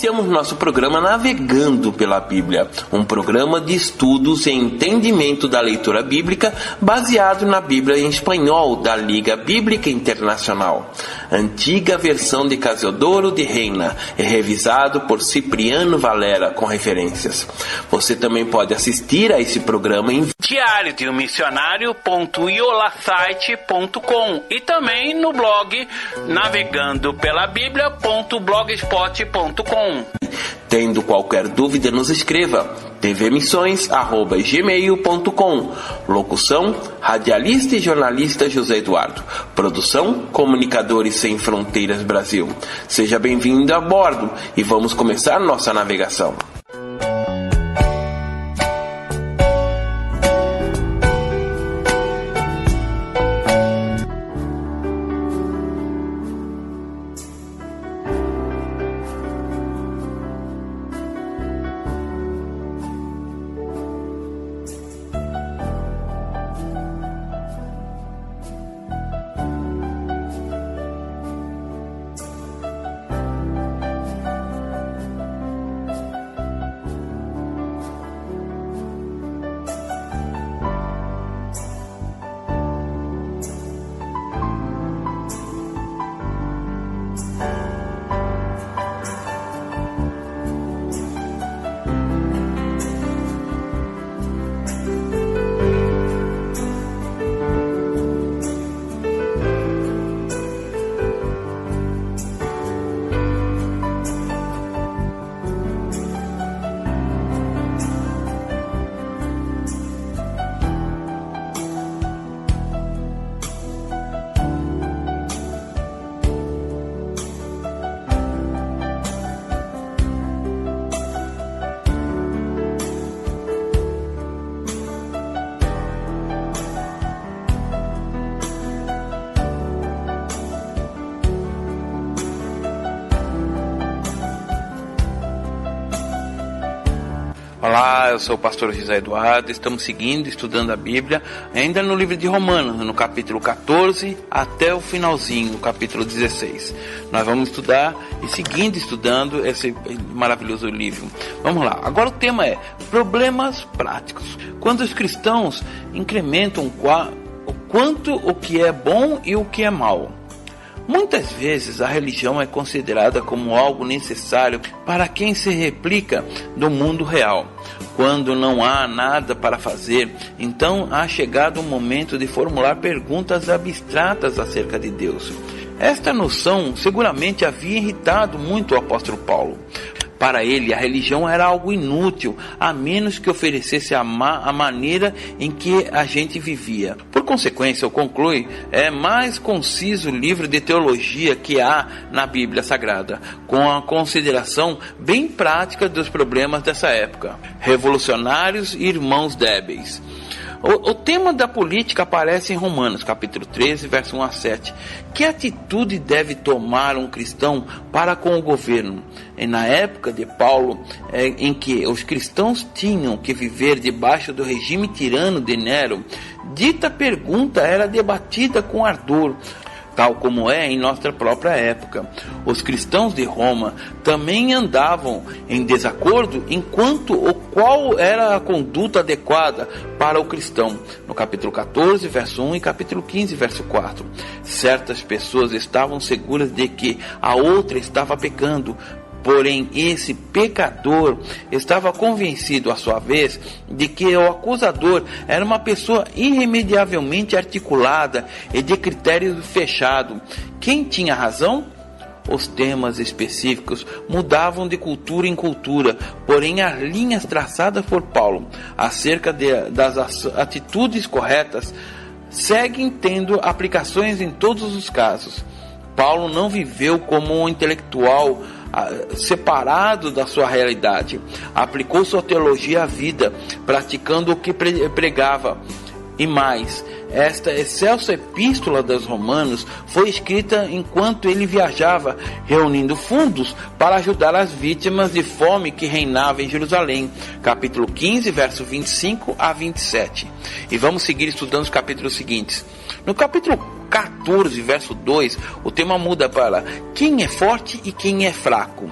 iniciamos nosso programa Navegando pela Bíblia, um programa de estudos e entendimento da leitura bíblica baseado na Bíblia em espanhol da Liga Bíblica Internacional, antiga versão de Casiodoro de Reina e revisado por Cipriano Valera com referências. Você também pode assistir a esse programa em diariodemissionario.iolasite.com e também no blog navegandopelabiblia.blogspot.com. Tendo qualquer dúvida, nos escreva tvmissões@gmail.com. Locução: radialista e jornalista José Eduardo. Produção: Comunicadores Sem Fronteiras Brasil. Seja bem-vindo a bordo e vamos começar nossa navegação. Olá, eu sou o pastor José Eduardo, estamos estudando a Bíblia, ainda no livro de Romanos, no capítulo 14 até o finalzinho, no capítulo 16. Nós vamos estudar e estudando esse maravilhoso livro. Vamos lá, agora o tema é problemas práticos. Quando os cristãos incrementam o quanto o que é bom e o que é mal. Muitas vezes a religião é considerada como algo necessário para quem se replica do mundo real. Quando não há nada para fazer, então há chegado o momento de formular perguntas abstratas acerca de Deus. Esta noção seguramente havia irritado muito o apóstolo Paulo. Para ele, a religião era algo inútil, a menos que oferecesse a maneira em que a gente vivia. Por consequência, eu concluo, é mais conciso livro de teologia que há na Bíblia Sagrada, com a consideração bem prática dos problemas dessa época. Revolucionários e irmãos débeis. O tema da política aparece em Romanos, capítulo 13, verso 1 a 7. Que atitude deve tomar um cristão para com o governo? E na época de Paulo, em que os cristãos tinham que viver debaixo do regime tirano de Nero, dita pergunta era debatida com ardor, tal como é em nossa própria época. Os cristãos de Roma também andavam em desacordo qual era a conduta adequada para o cristão. No capítulo 14, verso 1 e capítulo 15, verso 4. Certas pessoas estavam seguras de que a outra estava pecando, porém esse pecador estava convencido, à sua vez, de que o acusador era uma pessoa irremediavelmente articulada e de critério fechado. Quem tinha razão? Os temas específicos mudavam de cultura em cultura, porém as linhas traçadas por Paulo acerca das atitudes corretas seguem tendo aplicações em todos os casos. Paulo não viveu como um intelectual separado da sua realidade. Aplicou sua teologia à vida, praticando o que pregava. E mais, esta excelsa epístola dos Romanos foi escrita enquanto ele viajava, reunindo fundos para ajudar as vítimas de fome que reinava em Jerusalém. Capítulo 15, verso 25 a 27. E vamos seguir estudando os capítulos seguintes. No capítulo 14, verso 2, o tema muda para quem é forte e quem é fraco.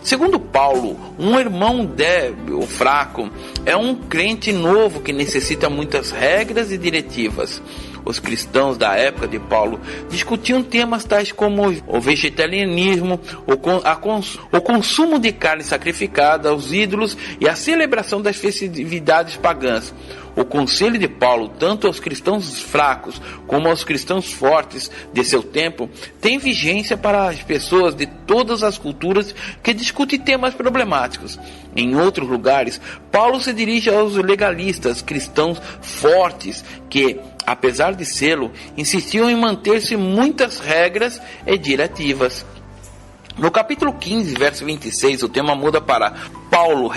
Segundo Paulo, um irmão débil ou fraco é um crente novo que necessita muitas regras e diretivas. Os cristãos da época de Paulo discutiam temas tais como o vegetarianismo, o consumo de carne sacrificada aos ídolos e a celebração das festividades pagãs. O conselho de Paulo, tanto aos cristãos fracos como aos cristãos fortes de seu tempo, tem vigência para as pessoas de todas as culturas que discutem temas problemáticos. Em outros lugares, Paulo se dirige aos legalistas cristãos fortes que, apesar de sê-lo, insistiam em manter-se muitas regras e diretivas. No capítulo 15, verso 26, o tema muda para Paulo,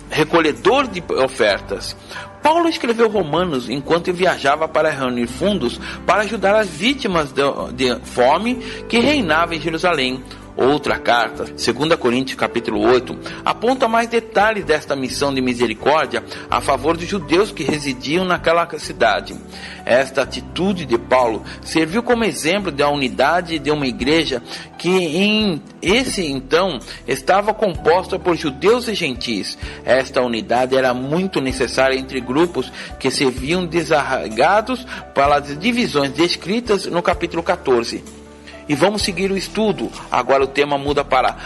recolhedor de ofertas. Paulo escreveu Romanos enquanto viajava para reunir fundos para ajudar as vítimas de fome que reinava em Jerusalém. Outra carta, 2 Coríntios capítulo 8, aponta mais detalhes desta missão de misericórdia a favor dos judeus que residiam naquela cidade. Esta atitude de Paulo serviu como exemplo da unidade de uma igreja que então estava composta por judeus e gentis. Esta unidade era muito necessária entre grupos que se viam desarraigados pelas divisões descritas no capítulo 14. E vamos seguir o estudo. Agora o tema muda para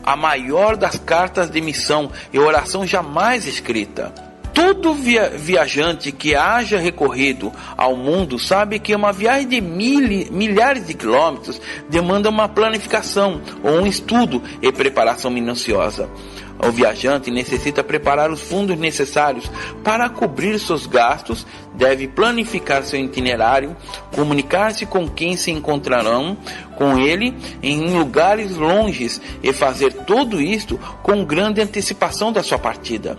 a maior das cartas de missão e oração jamais escrita. Todo viajante que haja recorrido ao mundo sabe que uma viagem de milhares de quilômetros demanda uma planificação ou um estudo e preparação minuciosa. O viajante necessita preparar os fundos necessários para cobrir seus gastos, deve planificar seu itinerário, comunicar-se com quem se encontrarão com ele em lugares longes e fazer tudo isto com grande antecipação da sua partida.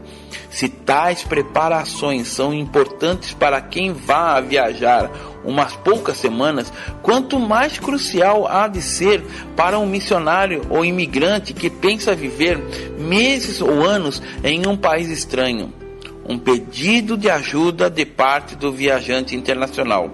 Se tais preparações são importantes para quem vá viajar umas poucas semanas, quanto mais crucial há de ser para um missionário ou imigrante que pensa viver meses ou anos em um país estranho. Um pedido de ajuda de parte do viajante internacional.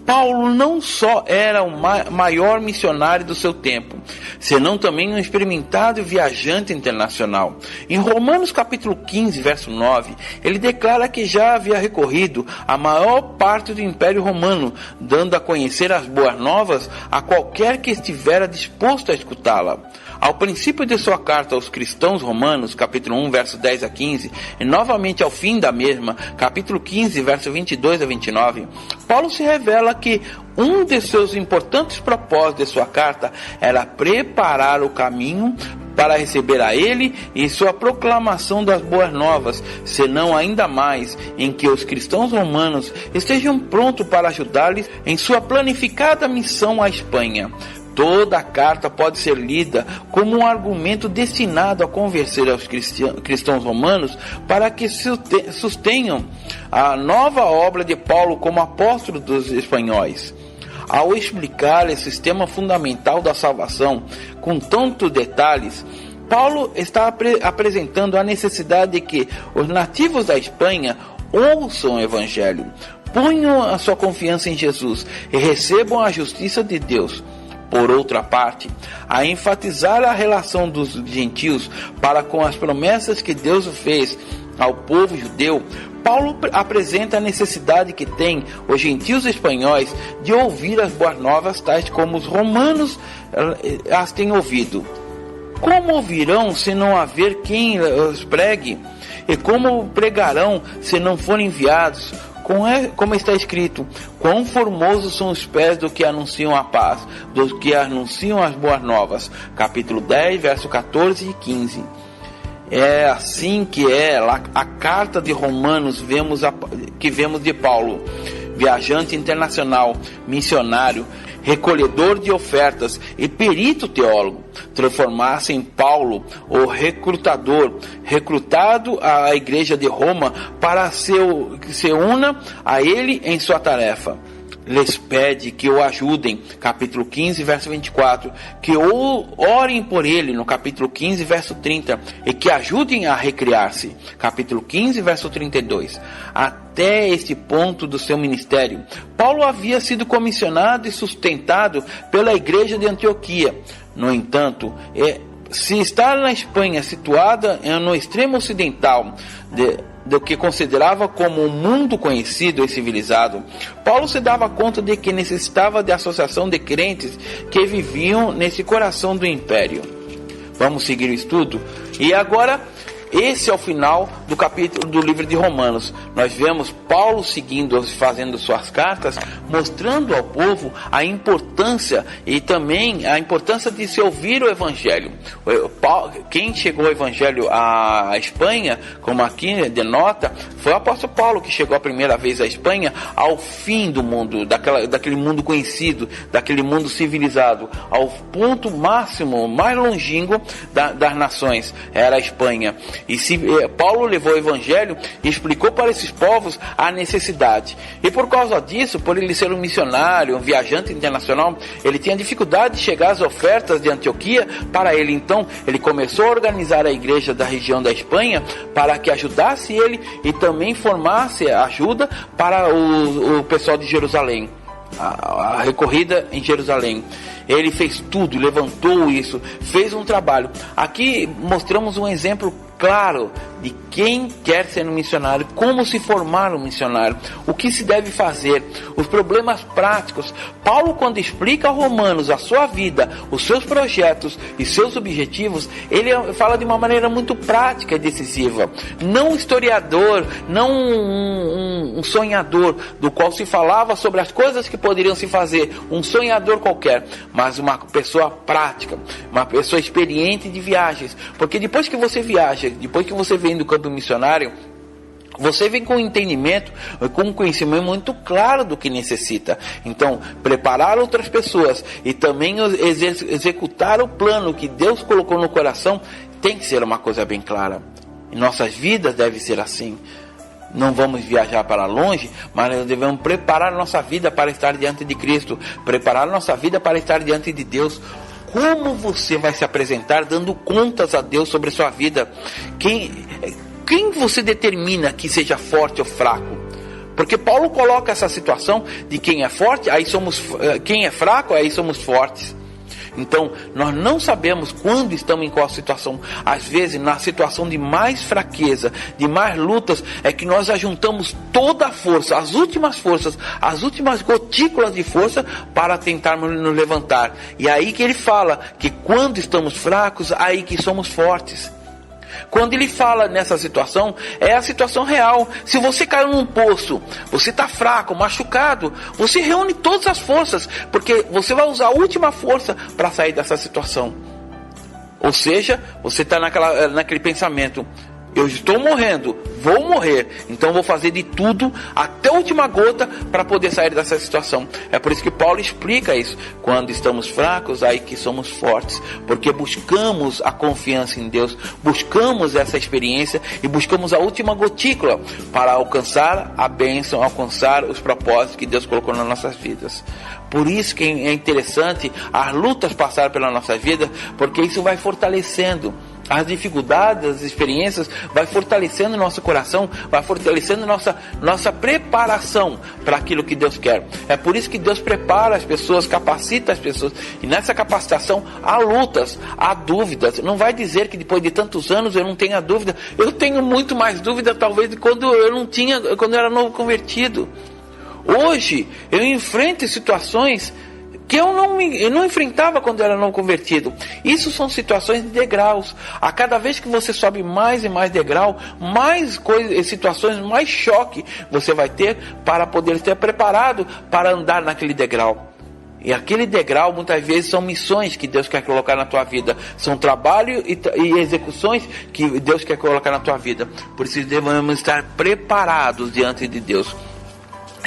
Paulo não só era o maior missionário do seu tempo, senão também um experimentado viajante internacional. Em Romanos capítulo 15, verso 9, ele declara que já havia recorrido a maior parte do Império Romano, dando a conhecer as boas novas a qualquer que estivera disposto a escutá-la. Ao princípio de sua carta aos cristãos romanos, capítulo 1, verso 10 a 15, e novamente ao fim da mesma, capítulo 15, verso 22 a 29, Paulo se revela que um de seus importantes propósitos de sua carta era preparar o caminho para receber a ele e sua proclamação das boas novas, senão ainda mais em que os cristãos romanos estejam prontos para ajudá-los em sua planificada missão à Espanha. Toda a carta pode ser lida como um argumento destinado a convencer aos cristãos romanos para que sustenham a nova obra de Paulo como apóstolo dos espanhóis. Ao explicar esse sistema fundamental da salvação com tantos detalhes, Paulo está apresentando a necessidade de que os nativos da Espanha ouçam o Evangelho, ponham a sua confiança em Jesus e recebam a justiça de Deus. Por outra parte, a enfatizar a relação dos gentios para com as promessas que Deus fez ao povo judeu, Paulo apresenta a necessidade que tem os gentios espanhóis de ouvir as boas novas, tais como os romanos as têm ouvido. Como ouvirão se não haver quem os pregue? E como pregarão se não forem enviados? Como está escrito, quão formosos são os pés do que anunciam a paz, dos que anunciam as boas novas. Capítulo 10, verso 14 e 15. É assim que é a carta de Romanos que vemos de Paulo, viajante internacional, missionário, recolhedor de ofertas e perito teólogo, transformar-se em Paulo, o recrutado à igreja de Roma para que se una a ele em sua tarefa. Lhes pede que o ajudem, capítulo 15, verso 24, que orem por ele, no capítulo 15, verso 30, e que ajudem a recriar-se, capítulo 15, verso 32. Até este ponto do seu ministério, Paulo havia sido comissionado e sustentado pela igreja de Antioquia. No entanto, se está na Espanha, situada no extremo ocidental do que considerava como um mundo conhecido e civilizado, Paulo se dava conta de que necessitava de associação de crentes que viviam nesse coração do império. Vamos seguir o estudo? E agora, esse é o final do capítulo do livro de Romanos. Nós vemos Paulo seguindo, fazendo suas cartas, mostrando ao povo a importância e também a importância de se ouvir o Evangelho. Quem chegou ao Evangelho à Espanha, como aqui denota, foi o apóstolo Paulo, que chegou a primeira vez à Espanha ao fim do mundo, daquele mundo conhecido, daquele mundo civilizado, ao ponto máximo, mais longínquo das nações, era a Espanha. E Paulo levou o Evangelho e explicou para esses povos a necessidade. E por causa disso, por ele ser um missionário, um viajante internacional, ele tinha dificuldade de chegar às ofertas de Antioquia para ele. Então, ele começou a organizar a igreja da região da Espanha para que ajudasse ele e também formasse ajuda para o pessoal de Jerusalém. A recorrida em Jerusalém. Ele fez tudo, levantou isso, fez um trabalho. Aqui mostramos um exemplo claro de quem quer ser um missionário, como se formar um missionário, o que se deve fazer, os problemas práticos. Paulo, quando explica a Romanos a sua vida, os seus projetos e seus objetivos, ele fala de uma maneira muito prática e decisiva. Não um historiador, não um sonhador, do qual se falava sobre as coisas que poderiam se fazer, um sonhador qualquer, mas uma pessoa prática, uma pessoa experiente de viagens. Porque depois que você viaja, depois que você vem do campo missionário, você vem com um entendimento, com um conhecimento muito claro do que necessita. Então, preparar outras pessoas e também executar o plano que Deus colocou no coração tem que ser uma coisa bem clara. Em nossas vidas deve ser assim. Não vamos viajar para longe, mas nós devemos preparar nossa vida para estar diante de Cristo, preparar nossa vida para estar diante de Deus. Como você vai se apresentar dando contas a Deus sobre a sua vida? Quem você determina que seja forte ou fraco? Porque Paulo coloca essa situação de quem é forte, quem é fraco, aí somos fortes. Então, nós não sabemos quando estamos em qual situação. Às vezes, na situação de mais fraqueza, de mais lutas, é que nós ajuntamos toda a força, as últimas forças, as últimas gotículas de força para tentarmos nos levantar. E aí que ele fala que quando estamos fracos, aí que somos fortes. Quando ele fala nessa situação, é a situação real. Se você caiu num poço, você está fraco, machucado, você reúne todas as forças, porque você vai usar a última força para sair dessa situação. Ou seja, você está naquele pensamento: eu estou morrendo, vou morrer, então vou fazer de tudo até a última gota para poder sair dessa situação. É por isso que Paulo explica isso. Quando estamos fracos, aí que somos fortes, porque buscamos a confiança em Deus, buscamos essa experiência e buscamos a última gotícula para alcançar a bênção, alcançar os propósitos que Deus colocou nas nossas vidas. Por isso que é interessante as lutas passar pela nossa vida, porque isso vai fortalecendo. As dificuldades, as experiências, vai fortalecendo nosso coração, vai fortalecendo nossa preparação para aquilo que Deus quer. É por isso que Deus prepara as pessoas, capacita as pessoas. E nessa capacitação há lutas, há dúvidas. Não vai dizer que depois de tantos anos eu não tenha dúvida. Eu tenho muito mais dúvida talvez de quando eu não tinha, quando eu era novo convertido. Hoje eu enfrento situações que eu não enfrentava quando eu era não convertido. Isso são situações de degraus. A cada vez que você sobe mais e mais degrau, mais situações, mais choque você vai ter para poder estar preparado para andar naquele degrau. E aquele degrau muitas vezes são missões que Deus quer colocar na tua vida. São trabalho e execuções que Deus quer colocar na tua vida. Por isso devemos estar preparados diante de Deus.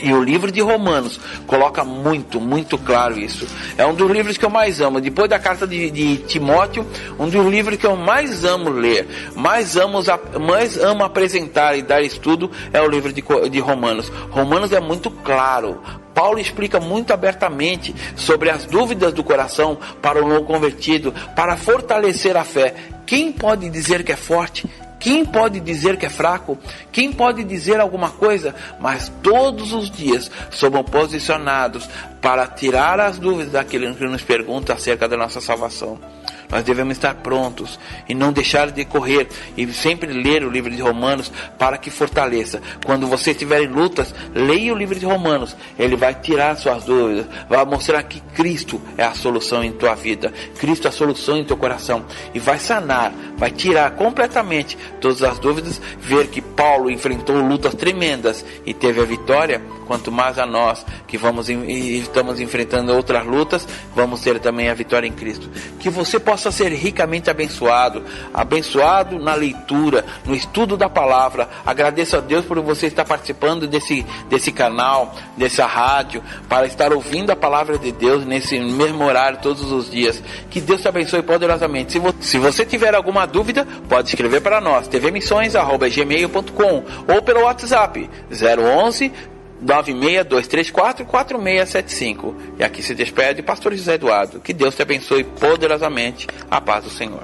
E o livro de Romanos coloca muito, muito claro isso. É um dos livros que eu mais amo. Depois da carta de Timóteo, um dos livros que eu mais amo ler, mais amo apresentar e dar estudo é o livro de Romanos. Romanos é muito claro. Paulo explica muito abertamente sobre as dúvidas do coração para o não convertido, para fortalecer a fé. Quem pode dizer que é forte? Quem pode dizer que é fraco? Quem pode dizer alguma coisa? Mas todos os dias somos posicionados para tirar as dúvidas daquele que nos pergunta acerca da nossa salvação. nós devemos estar prontos e não deixar de correr e sempre ler o livro de Romanos para que fortaleça. Quando você estiver em lutas, leia o livro de Romanos, ele vai tirar suas dúvidas, vai mostrar que Cristo é a solução em tua vida, Cristo é a solução em teu coração, e vai sanar, vai tirar completamente todas as dúvidas, ver que Paulo enfrentou lutas tremendas e teve a vitória. Quanto mais a nós que estamos enfrentando outras lutas, vamos ter também a vitória em Cristo. Que você possa ser ricamente abençoado na leitura, no estudo da palavra. Agradeço a Deus por você estar participando desse canal, dessa rádio, para estar ouvindo a palavra de Deus nesse mesmo horário todos os dias. Que Deus te abençoe poderosamente. Se você tiver alguma dúvida, pode escrever para nós, tvmissões@gmail.com, ou pelo WhatsApp 011 962344675. E aqui se despede Pastor José Eduardo. Que Deus te abençoe poderosamente. A paz do Senhor.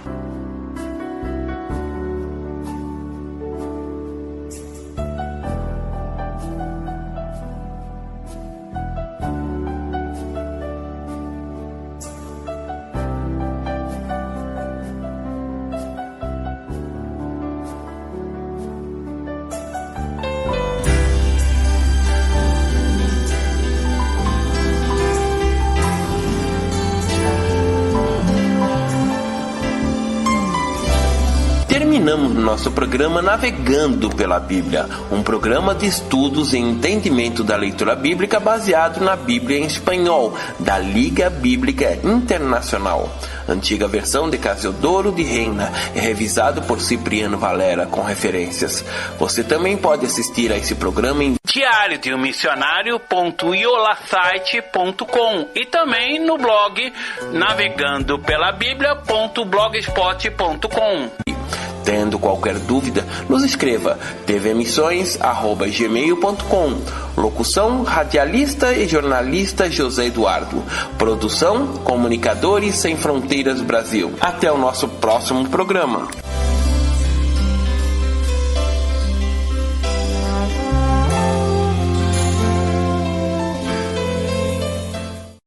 Terminamos nosso programa Navegando pela Bíblia, um programa de estudos e entendimento da leitura bíblica baseado na Bíblia em espanhol, da Liga Bíblica Internacional. Antiga versão de Casiodoro de Reina e revisado por Cipriano Valera com referências. Você também pode assistir a esse programa em diariodeummissionario.iolasite.com e também no blog navegandopelabiblia.blogspot.com. Tendo qualquer dúvida, nos escreva tvmissões@gmail.com. Locução, radialista e jornalista José Eduardo. Produção, Comunicadores Sem Fronteiras Brasil. Até o nosso próximo programa.